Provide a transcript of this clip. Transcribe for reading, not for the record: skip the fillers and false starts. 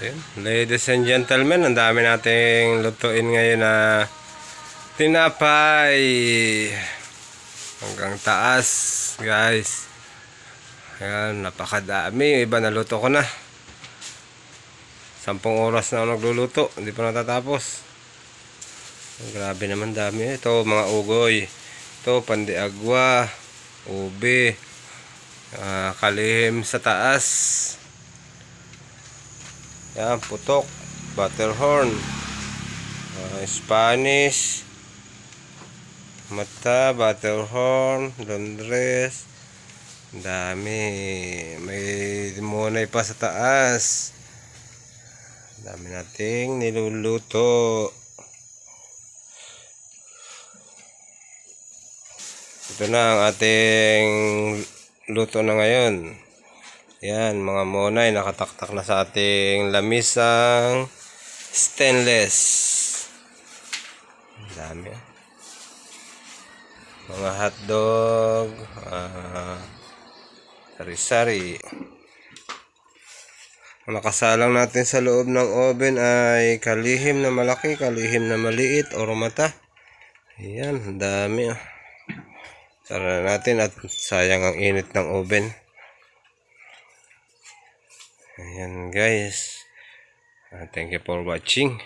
Ayan. Ladies and gentlemen, ang dami nating lutuin ngayon na tinapay hanggang taas, guys. Ayan, napakadami. Yung iba naluto ko na. 10 oras na ako nagluluto, hindi pa natatapos. Grabe naman dami. Ito mga ugoy, ito pandiagwa, ube, kalihim sa taas. Yan, putok, butterhorn, Spanish, mata, butterhorn, Londres. Dami. May monay pa sa taas. Dami nating niluluto. Ito na ang ating luto na ngayon. Yan, mga monay nakataktak na sa ating lamisang stainless. Dami. Mga hotdog, sari-sari. Ang nakasalang natin sa loob ng oven ay kalihim na malaki, kalihim na maliit, or mata. Ayan, dami. Tara natin at sayang ang init ng oven. Ayan guys. Thank you for watching.